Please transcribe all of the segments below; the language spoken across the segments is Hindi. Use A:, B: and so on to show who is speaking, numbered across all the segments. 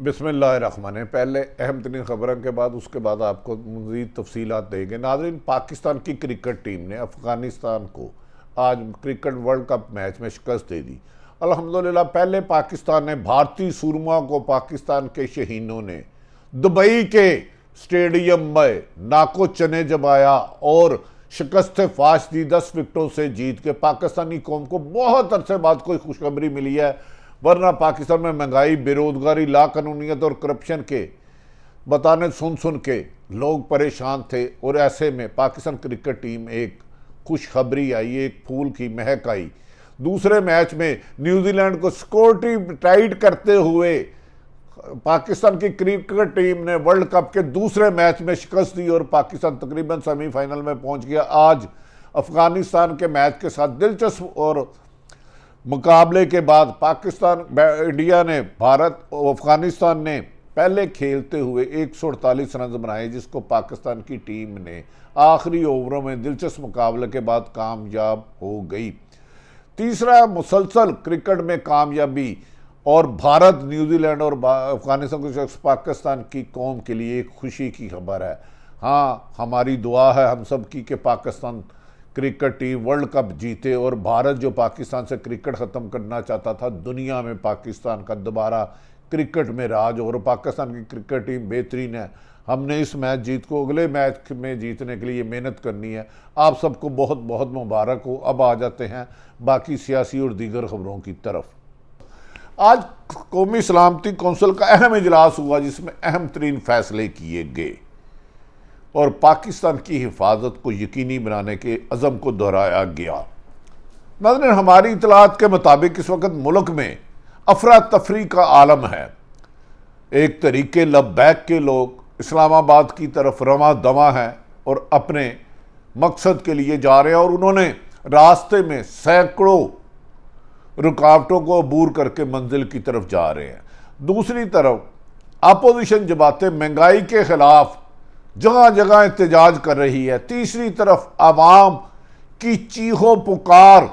A: बिस्मिल्लाहिर्रहमानिर्रहीम। पहले अहम तरीन खबरों के बाद उसके बाद आपको मज़ीद तफसीलात देंगे। नाज़रीन, पाकिस्तान की क्रिकेट टीम ने अफ़गानिस्तान को आज क्रिकेट वर्ल्ड कप मैच में शिकस्त दे दी। अल्हम्दुलिल्लाह, पहले पाकिस्तान ने भारतीय सूरमा को पाकिस्तान के शहीनों ने दुबई के स्टेडियम में नाको चने जमाया और शिकस्त फाश दी। 10 विकेटों से जीत के पाकिस्तानी कौम को बहुत अरसे बाद कोई खुशखबरी मिली है, वरना पाकिस्तान में महंगाई, बेरोजगारी, लाकानूनियत और करप्शन के बताने सुन के लोग परेशान थे। और ऐसे में पाकिस्तान क्रिकेट टीम एक खुशखबरी आई, एक फूल की महक आई। दूसरे मैच में न्यूजीलैंड को सिक्योरिटी टाइट करते हुए पाकिस्तान की क्रिकेट टीम ने वर्ल्ड कप के दूसरे मैच में शिकस्त दी और पाकिस्तान तकरीबन सेमीफाइनल में पहुंच गया। आज अफगानिस्तान के मैच के साथ दिलचस्प और मुकाबले के बाद पाकिस्तान, इंडिया ने, भारत और अफगानिस्तान ने पहले खेलते हुए 148 रन बनाए, जिसको पाकिस्तान की टीम ने आखिरी ओवरों में दिलचस्प मुकाबले के बाद कामयाब हो गई। तीसरा मुसलसल क्रिकेट में कामयाबी और भारत, न्यूजीलैंड और अफगानिस्तान को पाकिस्तान की कौम के लिए एक खुशी की खबर है। हाँ, हमारी दुआ है हम सब की कि Pakistan cricket team world cup जीते और भारत, जो पाकिस्तान से क्रिकेट ख़त्म करना चाहता था, दुनिया में पाकिस्तान का दोबारा क्रिकेट में राज हो। और पाकिस्तान की क्रिकेट टीम बेहतरीन है। हमने इस मैच जीत को अगले मैच में जीतने के लिए मेहनत करनी है। आप सबको बहुत बहुत मुबारक हो। अब आ जाते हैं बाकी सियासी और दीगर खबरों की तरफ। आज कौमी सलामती कौंसिल का अहम इजलास हुआ, जिसमें अहम तरीन फैसले किए गए और पाकिस्तान की हिफाजत को यकीनी बनाने के अज़म को दोहराया गया। नाज़रीन, हमारी इतलात के मुताबिक इस वक्त मुल्क में अफरा तफरी का आलम है। एक तरीके लब्बैक के लोग इस्लामाबाद की तरफ रवां दवा हैं और अपने मकसद के लिए जा रहे हैं और उन्होंने रास्ते में सैकड़ों रुकावटों को अबूर करके मंजिल की तरफ जा रहे हैं। दूसरी तरफ अपोजिशन जमातें महंगाई के खिलाफ जगह जगह एहतजाज कर रही है। तीसरी तरफ आवाम की चीखों पुकार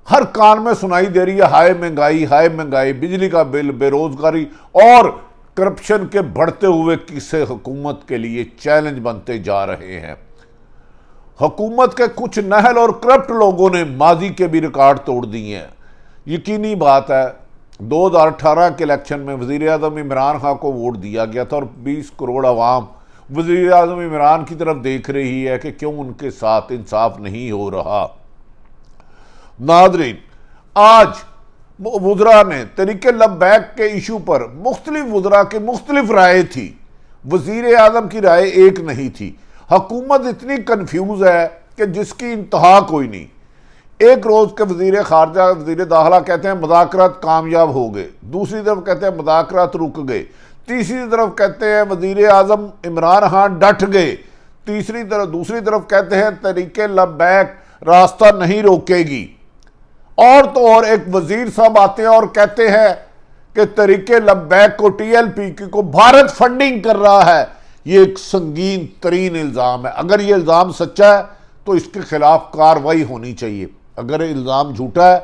A: हर कान में सुनाई दे रही है, हाय महंगाई, हाय महंगाई। बिजली का बिल, बेरोजगारी और करप्शन के बढ़ते हुए किस्से हुकूमत के लिए चैलेंज बनते जा रहे हैं। हुकूमत के कुछ नहल और करप्ट लोगों ने माजी के भी रिकॉर्ड तोड़ दिए हैं। यकीनी बात है, 2018 के इलेक्शन में वज़ीर आज़म इमरान खान को वोट दिया गया था और 20 करोड़ अवाम वज़ीर आज़म इमरान की तरफ देख रही है कि क्यों उनके साथ इंसाफ नहीं हो रहा। नाज़रीन, आज वुज़रा ने तरीके लब्बैक के इशू पर मुख्तलिफ वुज़रा की मुख्तलिफ राय थी। वज़ीर आज़म की राय एक नहीं थी। हुकूमत इतनी कन्फ्यूज है कि जिसकी इंतहा कोई नहीं। एक रोज़ के वज़ीर ख़ारजा, वज़ीर दाखिला कहते हैं मुज़ाकरात कामयाब हो गए, दूसरी तरफ कहते हैं मुज़ाकरात रुक गए, तीसरी तरफ कहते हैं वज़ीर आज़म इमरान खान डट गए, दूसरी तरफ कहते हैं तरीके लब्बैक रास्ता नहीं रोकेगी। और तो और एक वज़ीर साहब आते हैं और कहते हैं कि तरीके लब्बैक को, TLP को भारत फंडिंग कर रहा है। ये एक संगीन तरीन इल्ज़ाम है। अगर ये इल्ज़ाम सच्चा है तो इसके खिलाफ कार्रवाई होनी चाहिए। अगर इल्ज़ाम झूठा है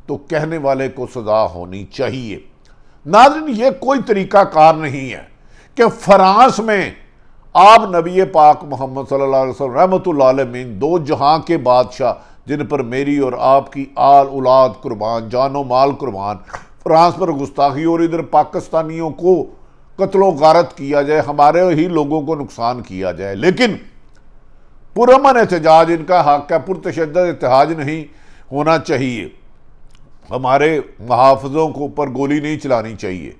A: तो कहने वाले को सज़ा होनी चाहिए। नाज़रीन, ये कोई तरीक़ाकार नहीं है कि फ्रांस में आप नबी पाक मोहम्मद सल्लल्लाहु अलैहि वसल्लम रहमतुल्लाह अलैह, दो जहां के बादशाह, जिन पर मेरी और आपकी आल औलाद कुर्बान, जानो माल कुर्बान, फ्रांस पर गुस्ताखी और इधर पाकिस्तानियों को कत्लो गारत किया जाए, हमारे ही लोगों को नुकसान किया जाए। लेकिन पुरअमन एहतजाज इनका हक है, पुरतशद्दद एहतजाज नहीं होना चाहिए। हमारे मुहाफ़िज़ों को ऊपर गोली नहीं चलानी चाहिए,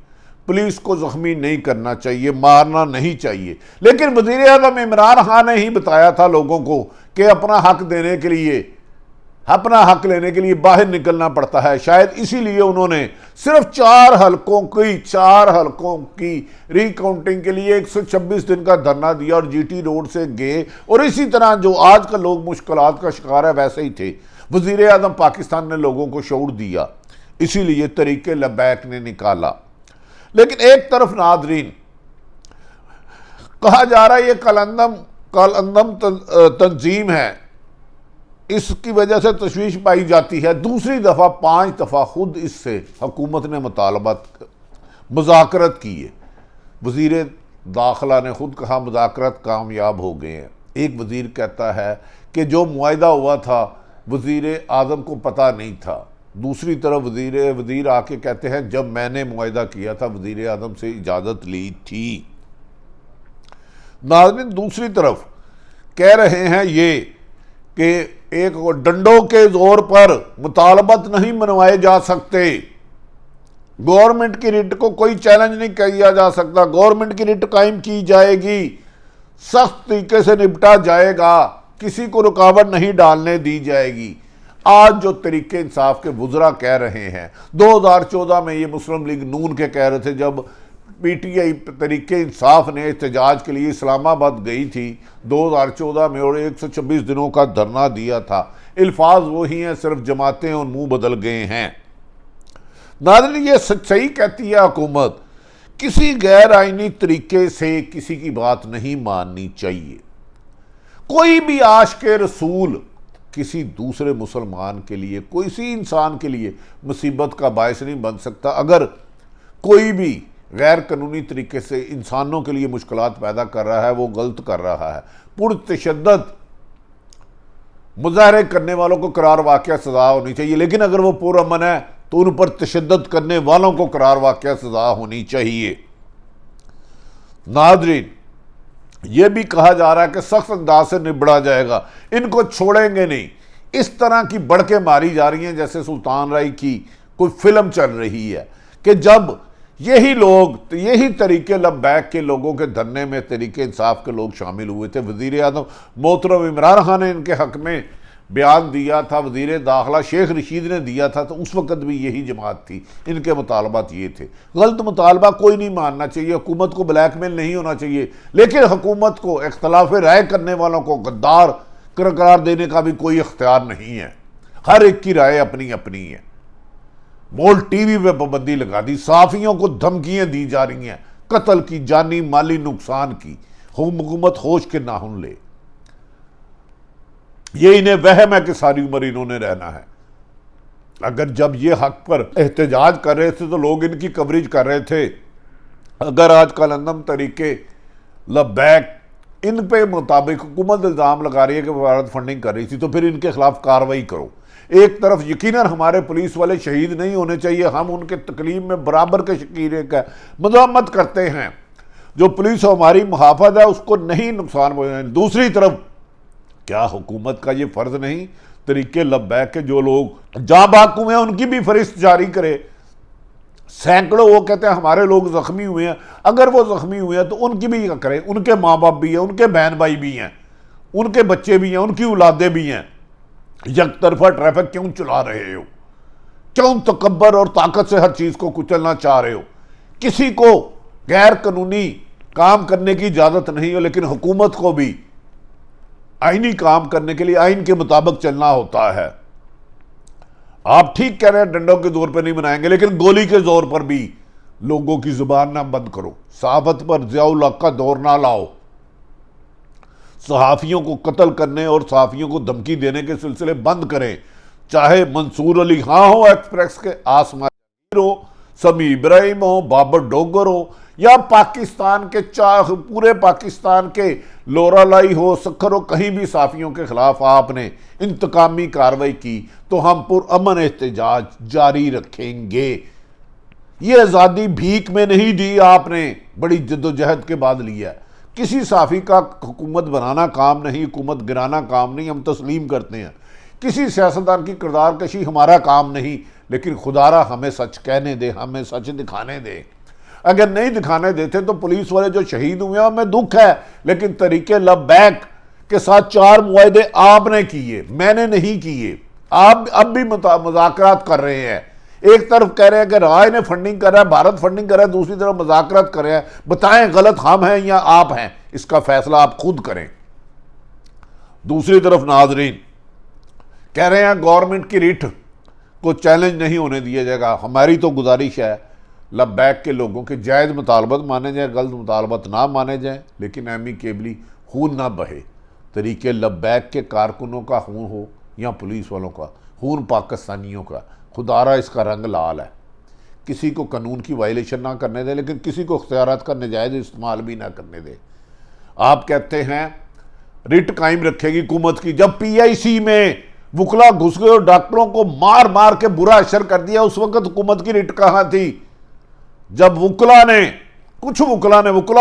A: पुलिस को ज़ख्मी नहीं करना चाहिए, मारना नहीं चाहिए। लेकिन वज़ीर आज़म इमरान खान ने ही बताया था लोगों को कि अपना हक देने के लिए, अपना हक लेने के लिए बाहर निकलना पड़ता है। शायद इसीलिए उन्होंने सिर्फ 4 हलकों की रिकाउंटिंग के लिए 126 दिन का धरना दिया और GT रोड से गए। और इसी तरह जो आज का लोग मुश्किलात का शिकार है वैसे ही थे। वज़ीर आज़म पाकिस्तान ने लोगों को शऊर दिया, इसीलिए तरीके लब्बैक ने निकाला। लेकिन एक तरफ नाज़रीन कहा जा रहा है ये कलअंदम तंजीम है, इसकी वजह से तशवीश पाई जाती है। दूसरी दफ़ा 5 दफ़ा खुद इससे हुकूमत ने मुज़ाकरत की है। वज़ीर दाखिला ने खुद कहा मुज़ाकरत कामयाब हो गए हैं। एक वज़ीर कहता है कि जो मुआहिदा हुआ था वज़ीर आज़म को पता नहीं था। दूसरी तरफ वज़ीर आके कहते हैं जब मैंने मुआहिदा किया था वज़ीर आज़म से इजाज़त ली थी। नाज़रीन, दूसरी तरफ कह रहे हैं ये कि एक डंडों के जोर पर मुतालबत नहीं मनवाए जा सकते, गवर्नमेंट की रिट को कोई चैलेंज नहीं किया जा सकता, गवर्नमेंट की रिट कायम की जाएगी, सख्त तरीके से निपटा जाएगा, किसी को रुकावट नहीं डालने दी जाएगी। आज जो तरीके इंसाफ के वुज़रा कह रहे हैं, 2014 में ये मुस्लिम लीग नून के कह रहे थे जब पीटीआई तरीके इंसाफ ने एहतजाज के लिए इस्लामाबाद गई थी 2014 में और 126 दिनों का धरना दिया था। अल्फाज वही हैं, सिर्फ जमातें और मुंह बदल गए हैं। नाज़रीन, ये सच्चाई कहती है हुकूमत, किसी गैर आईनी तरीके से किसी की बात नहीं माननी चाहिए। कोई भी आशिक़े रसूल किसी दूसरे मुसलमान के लिए, किसी इंसान के लिए मुसीबत का बायस नहीं बन सकता। अगर कोई भी गैर कानूनी तरीके से इंसानों के लिए मुश्किलात पैदा कर रहा है वो गलत कर रहा है। पुरतशद्दद मुजाहरे करने वालों को करार वाक़या सज़ा होनी चाहिए, लेकिन अगर वो पुरअमन है तो उन पर तशद्दुद करने वालों को करार वाक़या सज़ा होनी चाहिए। नाज़रीन, यह भी कहा जा रहा है कि सख्त अंदाज से निबड़ा जाएगा, इनको छोड़ेंगे नहीं। इस तरह की बढ़के मारी जा रही हैं जैसे सुल्तान राय की कोई फिल्म चल रही है कि जब यही लोग, यही तरीके लब्बैक के लोगों के धरने में तरीके इंसाफ के लोग शामिल हुए थे। वज़ीर आज़म मोहतरम इमरान खान ने इनके हक़ में बयान दिया था, वज़ीर दाखिला शेख रशीद ने दिया था, तो उस वक़्त भी यही जमात थी, इनके मुतालबात ये थे। गलत मुतालबा कोई नहीं मानना चाहिए, हुकूमत को ब्लैकमेल नहीं होना चाहिए, लेकिन हुकूमत को इख्तलाफ राय करने वालों को गद्दार करार देने का भी कोई इख्तियार नहीं है। हर एक की राय अपनी अपनी है। मोल टीवी पे पाबंदी लगा दी, सहाफ़ियों को धमकियां दी जा रही हैं कत्ल की, जानी माली नुकसान की। हुकूमत होश के नाहुन ले। ये इन्हें वहम है कि सारी उम्र इन्होंने रहना है। अगर जब ये हक पर एहतजाज कर रहे थे तो लोग इनकी कवरेज कर रहे थे। अगर आज कल अंदम तरीके लब्बैक इन पे मुताबिक हुकूमत इल्ज़ाम लगा रही है कि भारत फंडिंग कर रही थी, तो फिर इनके खिलाफ कार्रवाई करो। एक तरफ यकीनन हमारे पुलिस वाले शहीद नहीं होने चाहिए, हम उनके तकलीफ में बराबर के शकीर का मज़म्मत करते हैं। जो पुलिस हमारी मुहाफ़त है उसको नहीं नुकसान पहुँचाए। दूसरी तरफ क्या हुकूमत का ये फ़र्ज़ नहीं तरीके लब्बैक के जो लोग जाँ बाकू हैं उनकी भी फरिस्त जारी करे। सैकड़ों वो कहते हैं हमारे लोग ज़ख्मी हुए हैं, अगर वो ज़ख्मी हुए हैं तो उनकी भी करें। उनके माँ बाप भी हैं, उनके बहन भाई भी हैं, उनके बच्चे भी हैं, उनकी औलादें भी हैं। एक तरफा ट्रैफिक क्यों चला रहे हो? क्यों तकब्बर और ताकत से हर चीज़ को कुचलना चाह रहे हो? किसी को गैर कानूनी काम करने की इजाज़त नहीं हो, लेकिन हुकूमत को भी आईनी काम करने के लिए आइन के मुताबिक चलना होता है। आप ठीक कह रहे हैं डंडों के जोर पर नहीं बनाएंगे, लेकिन गोली के जोर पर भी लोगों की जुबान ना बंद करो। सहाबत पर ज़ियाउल हक का दौर ना लाओ। सहाफ़ियों को कत्ल करने और सहाफ़ियों को धमकी देने के सिलसिले बंद करें। चाहे मंसूर अली खां हो एक्सप्रेस के, आसमा हो, समी इब्राहिम हो, बाबर डोगर हो, या पाकिस्तान के पूरे पाकिस्तान के लोरालाई हो, सखर हो, कहीं भी सहाफ़ियों के खिलाफ आपने इंतकामी कार्रवाई की तो हम पुरअमन एहतजाज जारी रखेंगे। ये आज़ादी भीख में नहीं दी, आपने बड़ी जद्दोजहद के बाद लिया। किसी सहाफ़ी का हुकूमत बनाना काम नहीं, हुकूमत गिराना काम नहीं, हम तस्लीम करते हैं। किसी सियासतदान की किरदार कशी हमारा काम नहीं, लेकिन खुदारा हमें सच कहने दे, हमें सच दिखाने दे। अगर नहीं दिखाने देते तो पुलिस वाले जो शहीद हुए हैं हमें दुख है, लेकिन तरीके लब्बैक के साथ 4 मुआहदे आपने किए, मैंने नहीं किए। आप अब भी मुज़ाकरात कर रहे हैं। एक तरफ कह रहे हैं कि राय ने फंडिंग कर रहा है, भारत फंडिंग कर रहा है, दूसरी तरफ मुज़ाकरात कर रहे हैं। बताएं गलत हम हैं या आप हैं, इसका फैसला आप खुद करें। दूसरी तरफ नाज़रीन कह रहे हैं गवर्नमेंट की रिट को चैलेंज नहीं होने दिया जाएगा। हमारी तो गुजारिश है लब्बैक के लोगों के जायज़ मुतालबत माने जाए, गलत मुतालबत ना माने जाए, लेकिन एमिकेबली खून ना बहे। तरीके लब्बैक के कारकुनों का खून हो या पुलिस वालों का खून, पाकिस्तानियों का, खुदारा इसका रंग लाल है। किसी को कानून की वायलेशन ना करने दे, लेकिन किसी को इख्तियारात का नाजायज़ इस्तेमाल भी ना करने दे। आप कहते हैं रिट कायम रखेगी हुकूमत की, जब PIC में वकला घुस गए और डॉक्टरों को मार मार के बुरा असर कर दिया, उस वक्त हुकूमत की रिट कहां थी? जब वकला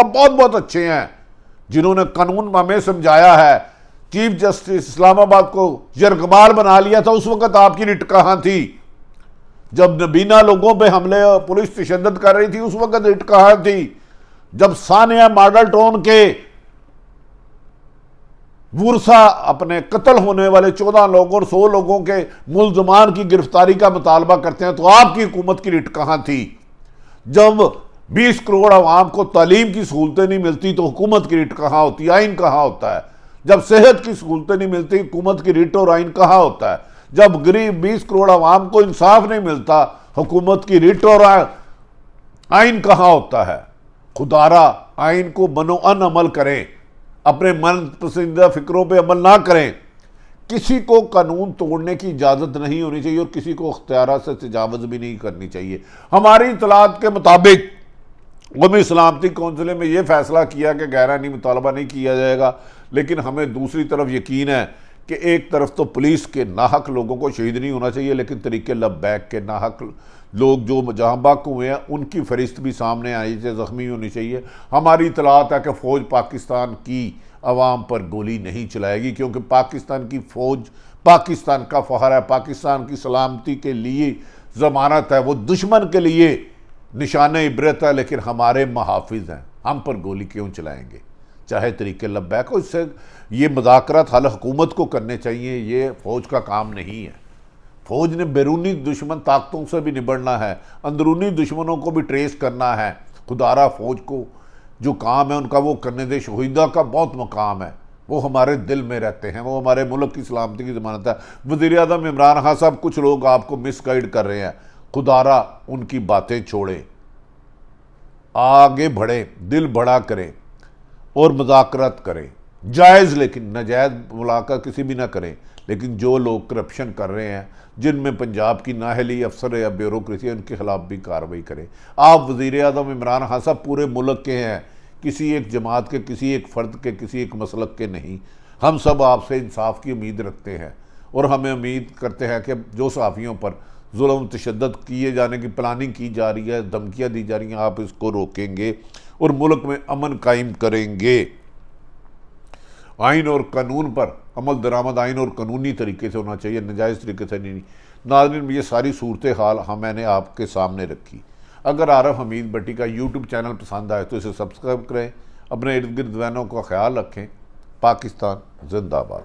A: बहुत बहुत अच्छे हैं जिन्होंने कानून हमें समझाया है, चीफ जस्टिस इस्लामाबाद को यरगमाल बना लिया था, उस वक्त आपकी रिट कहां थी? जब नबीना लोगों पे हमले पुलिस तशद्दुद कर रही थी, उस वक्त रिट कहां थी? जब सानिया मॉडल टाउन के वुरसा अपने कत्ल होने वाले 14 लोगों और 100 लोगों के मुल्जमान की गिरफ्तारी का मुतालबा करते हैं, तो आपकी हुकूमत की रिट कहां थी? जब 20 करोड़ अवाम को तालीम की सहूलतें नहीं मिलती, तो हुकूमत की रिट कहां होती, आइन कहां होता है? जब सेहत की सहूलतें नहीं मिलती, हुकूमत की रिट और आइन कहां होता है? जब गरीब 20 करोड़ अवाम को इंसाफ नहीं मिलता, हुकूमत की रिट और आइन कहां होता है? खुदारा आइन को मनोअन अमल करें, अपने मन पसंदीदा फिक्रों पे अमल ना करें। किसी को कानून तोड़ने की इजाज़त नहीं होनी चाहिए और किसी को इख्तियारात से तजावज़ भी नहीं करनी चाहिए। हमारी इतलात के मुताबिक कौमी सलामती कौंसिल में यह फैसला किया कि गैरानी मुतालबा नहीं किया जाएगा, लेकिन हमें दूसरी तरफ यकीन है कि एक तरफ तो पुलिस के नाहक लोगों को शहीद नहीं होना चाहिए, लेकिन तरीके लब्बैक के नाहक लोग जो जहाँ बाक हुए हैं उनकी फरिस्त भी सामने आनी चाहिए, ज़ख्मी होनी चाहिए। हमारी इतलात है कि फ़ौज पाकिस्तान की अवाम पर गोली नहीं चलाएगी, क्योंकि पाकिस्तान की फ़ौज पाकिस्तान का फ़ख्र है, पाकिस्तान की सलामती के लिए ज़मानत है, वो दुश्मन के लिए निशान इबरत है, लेकिन हमारे मुहाफिज हैं, हम पर गोली क्यों चलाएंगे? चाहे तरीके लब्बैक हो, इससे ये मुज़ाकरात हल हुकूमत को करने चाहिए, ये फ़ौज का काम नहीं है। फ़ौज ने बैरूनी दुश्मन ताकतों से भी निबड़ना है, अंदरूनी दुश्मनों को भी ट्रेस करना है। खुदारा फ़ौज को जो काम है उनका वो करने दे। शहीदा का बहुत मकाम है, वो हमारे दिल में रहते हैं, वो हमारे मुल्क की सलामती की ज़मानत है। वज़ीर-ए-आज़म इमरान खान साहब कुछ लोग आपको मिसगाइड कर रहे हैं, खुदारा उनकी बातें छोड़ें, आगे बढ़े, दिल बड़ा करें और मुज़ाकरात करें, जायज़ लेकिन नाजायज़ मुलाकात किसी भी ना करें। लेकिन जो लोग करप्शन कर रहे हैं, जिनमें पंजाब की नाहली अफसर या ब्यूरोक्रेसी है, उनके खिलाफ भी कार्रवाई करें। आप वज़ीर-ए-आज़म इमरान खान साहब पूरे मुल्क के हैं, किसी एक जमात के, किसी एक फ़र्द के, किसी एक मसलक के नहीं। हम सब आपसे इंसाफ की उम्मीद रखते हैं और हमें उम्मीद करते हैं कि जो सहाफ़ियों पर जुल्म तशद्दुद किए जाने की प्लानिंग की जा रही है, धमकियाँ दी जा रही हैं, आप इसको रोकेंगे और मुल्क में अमन कायम करेंगे। आइन और कानून पर अमल दरामद आइन और कानूनी तरीके से होना चाहिए, नाजायज़ तरीके से नहीं। नाज़रीन, ये सारी सूरत हाल मैंने आपके सामने रखी। अगर आरफ हमीद भट्टी का यूट्यूब चैनल पसंद आए तो इसे सब्सक्राइब करें, अपने इर्द गिर्द वालों का ख्याल रखें। पाकिस्तान जिंदाबाद।